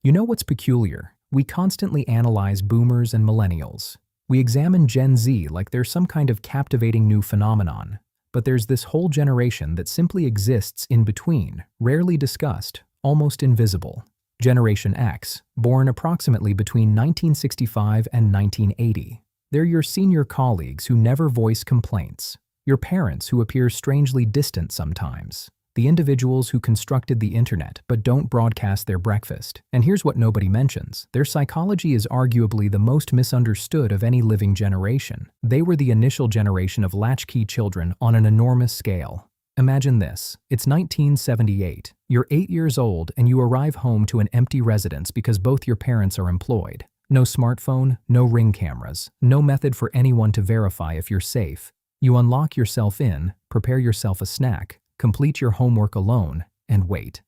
You know what's peculiar? We constantly analyze boomers and millennials. We examine Gen Z like they're some kind of captivating new phenomenon. But there's this whole generation that simply exists in between, rarely discussed, almost invisible. Generation X, born approximately between 1965 and 1980. They're your senior colleagues who never voice complaints. Your parents who appear strangely distant sometimes. The individuals who constructed the internet but don't broadcast their breakfast. And here's what nobody mentions. Their psychology is arguably the most misunderstood of any living generation. They were the initial generation of latchkey children on an enormous scale. Imagine this. It's 1978. You're 8 years old and you arrive home to an empty residence because both your parents are employed. No smartphone, no ring cameras, no method for anyone to verify if you're safe. You unlock yourself in, prepare yourself a snack, complete your homework alone, and wait.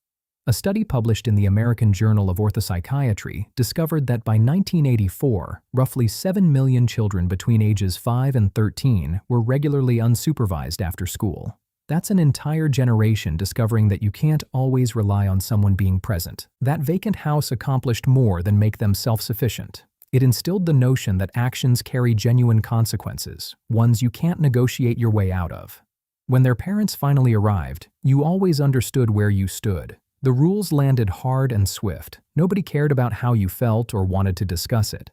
A study published in the American Journal of Orthopsychiatry discovered that by 1984, roughly 7 million children between ages 5 and 13 were regularly unsupervised after school. That's an entire generation discovering that you can't always rely on someone being present. That vacant house accomplished more than make them self-sufficient. It instilled the notion that actions carry genuine consequences, ones you can't negotiate your way out of. When their parents finally arrived, you always understood where you stood. The rules landed hard and swift. Nobody cared about how you felt or wanted to discuss it.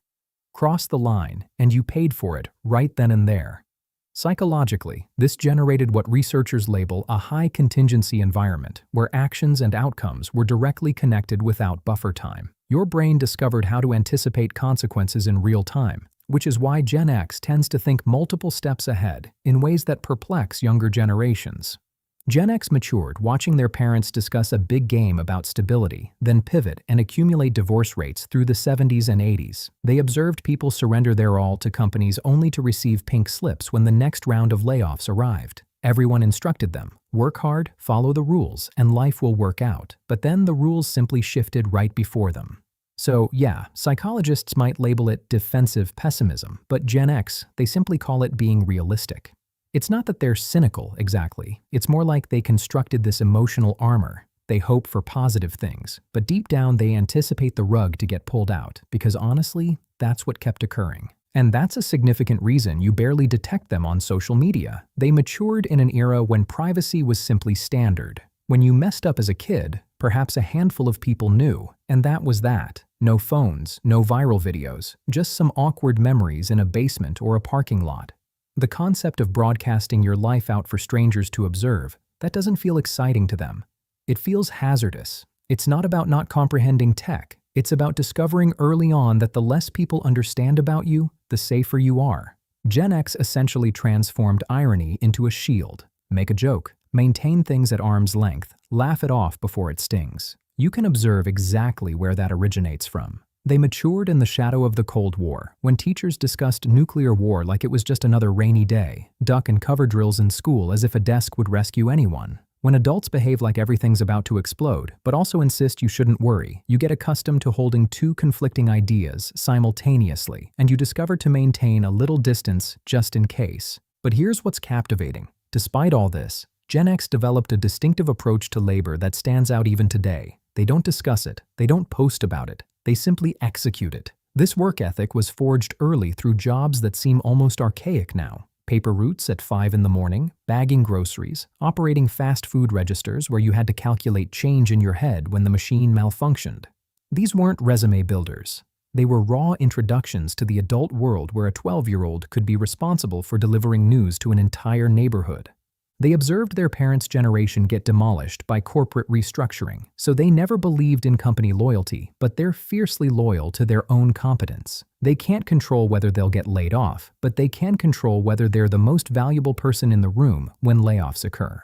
Cross the line, and you paid for it right then and there. Psychologically, this generated what researchers label a high-contingency environment, where actions and outcomes were directly connected without buffer time. Your brain discovered how to anticipate consequences in real time, which is why Gen X tends to think multiple steps ahead in ways that perplex younger generations. Gen X matured watching their parents discuss a big game about stability, then pivot and accumulate divorce rates through the 70s and 80s. They observed people surrender their all to companies only to receive pink slips when the next round of layoffs arrived. Everyone instructed them, work hard, follow the rules, and life will work out. But then the rules simply shifted right before them. So yeah, psychologists might label it defensive pessimism, but Gen X, they simply call it being realistic. It's not that they're cynical, exactly. It's more like they constructed this emotional armor. They hope for positive things, but deep down they anticipate the rug to get pulled out, because honestly, that's what kept occurring. And that's a significant reason you barely detect them on social media. They matured in an era when privacy was simply standard. When you messed up as a kid, perhaps a handful of people knew, and that was that. No phones, no viral videos, just some awkward memories in a basement or a parking lot. The concept of broadcasting your life out for strangers to observe, that doesn't feel exciting to them. It feels hazardous. It's not about not comprehending tech. It's about discovering early on that the less people understand about you, the safer you are. Gen X essentially transformed irony into a shield. Make a joke, maintain things at arm's length, laugh it off before it stings. You can observe exactly where that originates from. They matured in the shadow of the Cold War, when teachers discussed nuclear war like it was just another rainy day, duck and cover drills in school as if a desk would rescue anyone. When adults behave like everything's about to explode, but also insist you shouldn't worry, you get accustomed to holding two conflicting ideas simultaneously, and you discover to maintain a little distance just in case. But here's what's captivating. Despite all this, Gen X developed a distinctive approach to labor that stands out even today. They don't discuss it, they don't post about it. They simply execute it. This work ethic was forged early through jobs that seem almost archaic now. Paper routes at 5 in the morning, bagging groceries, operating fast food registers where you had to calculate change in your head when the machine malfunctioned. These weren't resume builders. They were raw introductions to the adult world where a 12-year-old could be responsible for delivering news to an entire neighborhood. They observed their parents' generation get demolished by corporate restructuring, so they never believed in company loyalty, but they're fiercely loyal to their own competence. They can't control whether they'll get laid off, but they can control whether they're the most valuable person in the room when layoffs occur.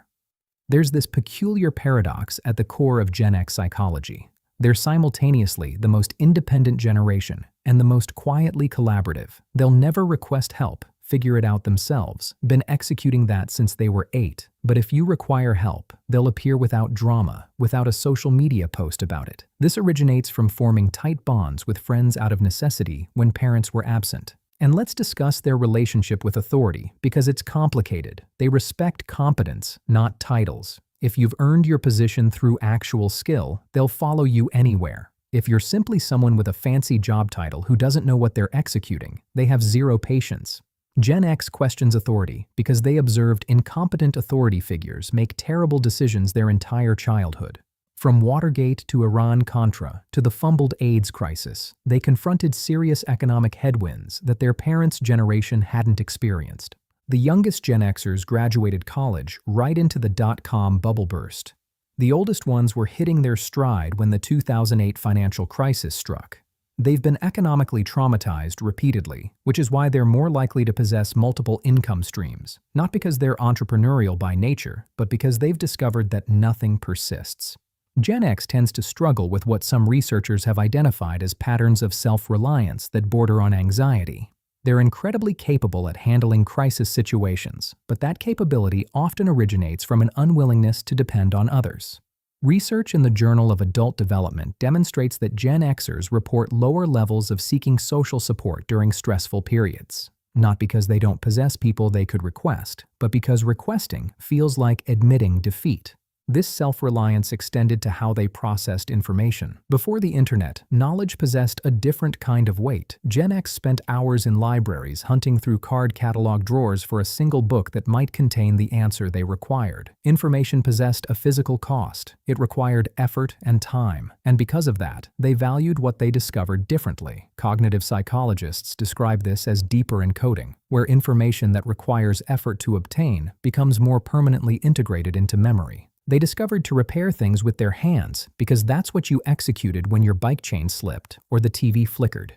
There's this peculiar paradox at the core of Gen X psychology. They're simultaneously the most independent generation and the most quietly collaborative. They'll never request help, figure it out themselves, been executing that since they were 8. But if you require help, they'll appear without drama, without a social media post about it. This originates from forming tight bonds with friends out of necessity when parents were absent. And let's discuss their relationship with authority, because it's complicated. They respect competence, not titles. If you've earned your position through actual skill, they'll follow you anywhere. If you're simply someone with a fancy job title who doesn't know what they're executing, they have zero patience. Gen X questions authority because they observed incompetent authority figures make terrible decisions their entire childhood. From Watergate to Iran-Contra to the fumbled AIDS crisis, they confronted serious economic headwinds that their parents' generation hadn't experienced. The youngest Gen Xers graduated college right into the dot-com bubble burst. The oldest ones were hitting their stride when the 2008 financial crisis struck. They've been economically traumatized repeatedly, which is why they're more likely to possess multiple income streams, not because they're entrepreneurial by nature, but because they've discovered that nothing persists. Gen X tends to struggle with what some researchers have identified as patterns of self-reliance that border on anxiety. They're incredibly capable at handling crisis situations, but that capability often originates from an unwillingness to depend on others. Research in the Journal of Adult Development demonstrates that Gen Xers report lower levels of seeking social support during stressful periods, not because they don't possess people they could request, but because requesting feels like admitting defeat. This self-reliance extended to how they processed information. Before the internet, knowledge possessed a different kind of weight. Gen X spent hours in libraries hunting through card catalog drawers for a single book that might contain the answer they required. Information possessed a physical cost. It required effort and time. And because of that, they valued what they discovered differently. Cognitive psychologists describe this as deeper encoding, where information that requires effort to obtain becomes more permanently integrated into memory. They discovered to repair things with their hands because that's what you executed when your bike chain slipped or the TV flickered.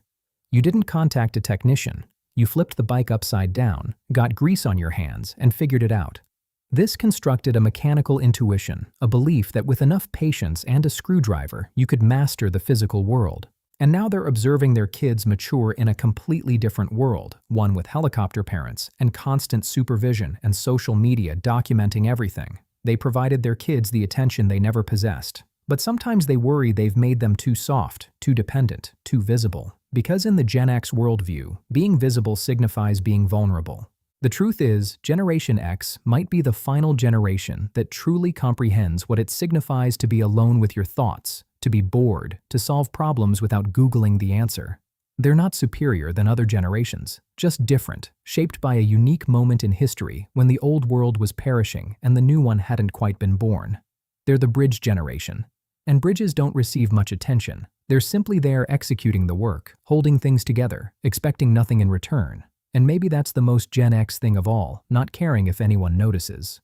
You didn't contact a technician. You flipped the bike upside down, got grease on your hands, and figured it out. This constructed a mechanical intuition, a belief that with enough patience and a screwdriver, you could master the physical world. And now they're observing their kids mature in a completely different world, one with helicopter parents and constant supervision and social media documenting everything. They provided their kids the attention they never possessed. But sometimes they worry they've made them too soft, too dependent, too visible. Because in the Gen X worldview, being visible signifies being vulnerable. The truth is, Generation X might be the final generation that truly comprehends what it signifies to be alone with your thoughts, to be bored, to solve problems without Googling the answer. They're not superior than other generations, just different, shaped by a unique moment in history when the old world was perishing and the new one hadn't quite been born. They're the bridge generation. And bridges don't receive much attention. They're simply there executing the work, holding things together, expecting nothing in return. And maybe that's the most Gen X thing of all, not caring if anyone notices.